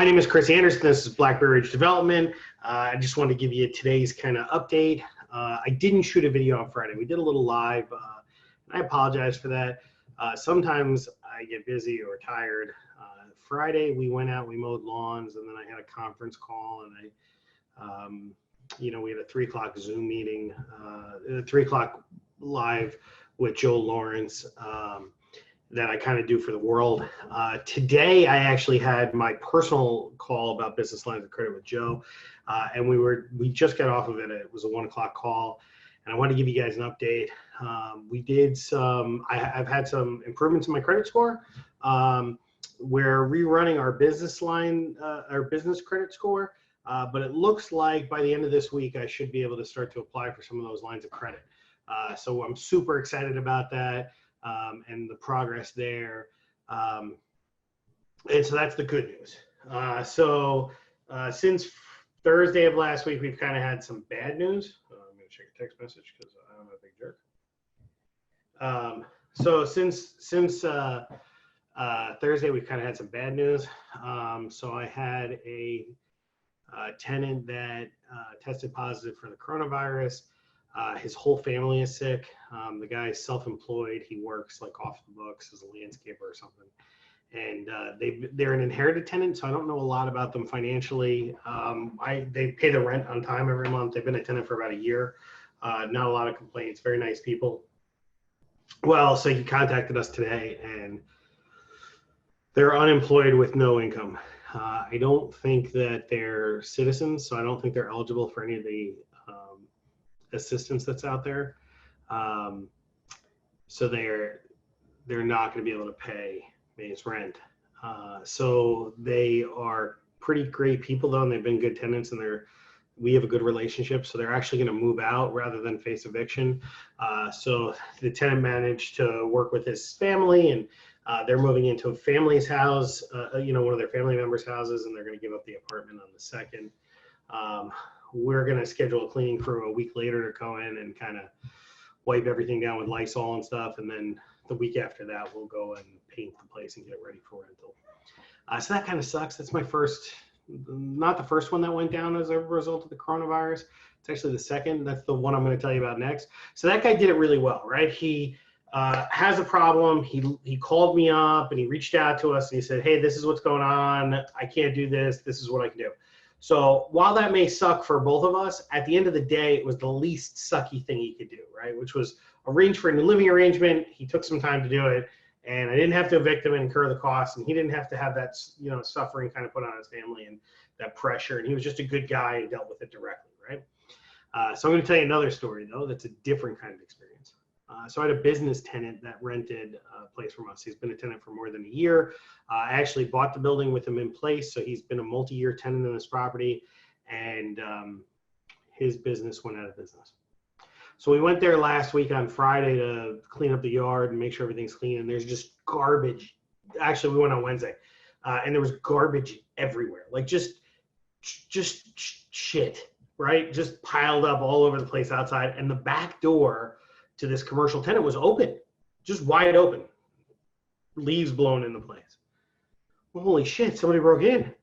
My name is Chris Anderson. This is Blackberry Ridge Development. I just wanted to give you today's kind of update. I didn't shoot a video on Friday. We did a little live. And I apologize for that. Sometimes I get busy or tired. Friday we went out, we mowed lawns, and then I had a conference call, and we had a 3 o'clock Zoom meeting, 3 o'clock live with Joe Lawrence. That I kind of do for the world. Today, I actually had my personal call about business lines of credit with Joe, and we just got off of it. It was a 1 o'clock call, and I want to give you guys an update. We did I've had some improvements in my credit score. We're rerunning our business line, our business credit score, but it looks like by the end of this week, I should be able to start to apply for some of those lines of credit. So I'm super excited about that. And the progress there. And so that's the good news. Since Thursday of last week, we've kind of had some bad news. I'm going to check a text message because I'm a big jerk. So since Thursday, we've kind of had some bad news. So I had a tenant that tested positive for the coronavirus. His whole family is sick. The guy's self-employed. He works like off the books as a landscaper or something. And they're an inherited tenant, so I don't know a lot about them financially. They pay the rent on time every month. They've been a tenant for about a year. Not a lot of complaints. Very nice people. Well, so he contacted us today, and they're unemployed with no income. I don't think that they're citizens, so I don't think they're eligible for any of the assistance that's out there. So they're not going to be able to pay his rent. So they are pretty great people though, and they've been good tenants, and we have a good relationship. So they're actually going to move out rather than face eviction. So the tenant managed to work with his family, and they're moving into a family's house, one of their family members' houses, and they're going to give up the apartment on the 2nd. We're going to schedule a cleaning crew a week later to go in and kind of wipe everything down with Lysol and stuff. And then the week after that, we'll go and paint the place and get it ready for rental. So that kind of sucks. That's my not the first one that went down as a result of the coronavirus. It's actually the second. That's the one I'm going to tell you about next. So that guy did it really well, right? He has a problem. He called me up and he reached out to us and he said, hey, this is what's going on. I can't do this. This is what I can do. So while that may suck for both of us, at the end of the day, it was the least sucky thing he could do, right? Which was arrange for a new living arrangement. He took some time to do it, and I didn't have to evict him and incur the costs, and he didn't have to have that, suffering kind of put on his family and that pressure. And he was just a good guy and dealt with it directly, right? So I'm going to tell you another story though. That's a different kind of experience. So I had a business tenant that rented a place from us. He's been a tenant for more than a year. I actually bought the building with him in place, so he's been a multi-year tenant in this property, and his business went out of business. So we went there last week on Friday to clean up the yard and make sure everything's clean, and there's just garbage. Actually, we went on Wednesday, and there was garbage everywhere, like just shit, right? Just piled up all over the place outside, and the back door to this commercial tenant was open, just wide open, leaves blown into place. Well, holy shit, somebody broke in.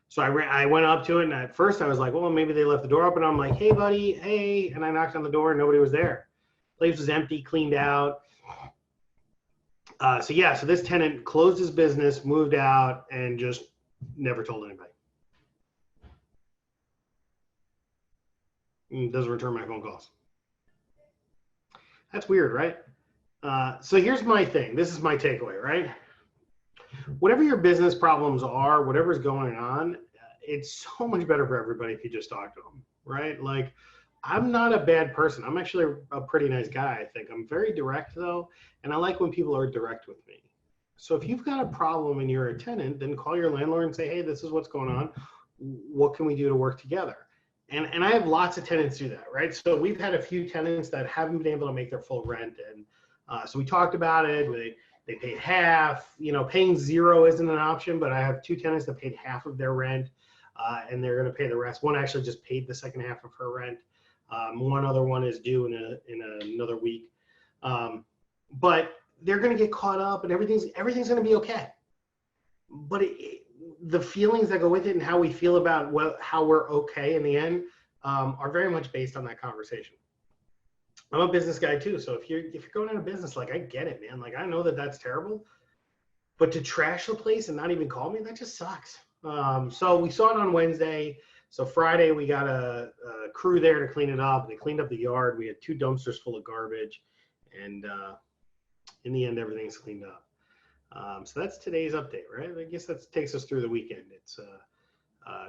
So I went up to it, and at first I was like, well, maybe they left the door open. I'm like, hey, buddy, hey. And I knocked on the door, and nobody was there. The place was empty, cleaned out. So this tenant closed his business, moved out, and just never told anybody. Doesn't return my phone calls. That's weird, right? So here's my thing. This is my takeaway, right? Whatever your business problems are, whatever's going on, it's so much better for everybody if you just talk to them, right? Like, I'm not a bad person. I'm actually a pretty nice guy, I think. I'm very direct, though, and I like when people are direct with me. So if you've got a problem and you're a tenant, then call your landlord and say, hey, this is what's going on. What can we do to work together? And I have lots of tenants do that, right? So we've had a few tenants that haven't been able to make their full rent. And so we talked about it. They paid half. Paying zero isn't an option, but I have 2 tenants that paid half of their rent, and they're going to pay the rest. One actually just paid the second half of her rent. One other one is due in another week. But they're going to get caught up, and everything's going to be okay. But the feelings that go with it and how we feel about how we're okay in the end are very much based on that conversation. I'm a business guy too, so if you're going into business, like I get it, man. Like I know that that's terrible, but to trash the place and not even call me, that just sucks. So we saw it on Wednesday. So Friday we got a crew there to clean it up. They cleaned up the yard. We had 2 dumpsters full of garbage, and in the end, everything's cleaned up. So that's today's update, right? I guess that takes us through the weekend. It's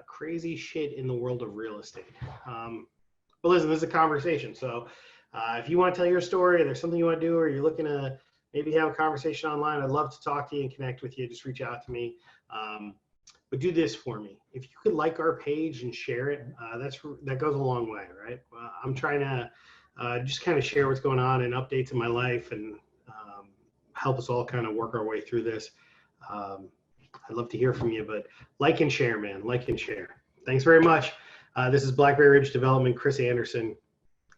crazy shit in the world of real estate. But listen, this is a conversation. So if you want to tell your story, or there's something you want to do, or you're looking to maybe have a conversation online, I'd love to talk to you and connect with you. Just reach out to me. But do this for me. If you could like our page and share it, that goes a long way, right? I'm trying to just kind of share what's going on and updates in my life, and help us all kind of work our way through this. I'd love to hear from you, but like and share, man. Like and share. Thanks very much. This is Blackberry Ridge Development, Chris Anderson.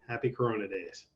Happy Corona days.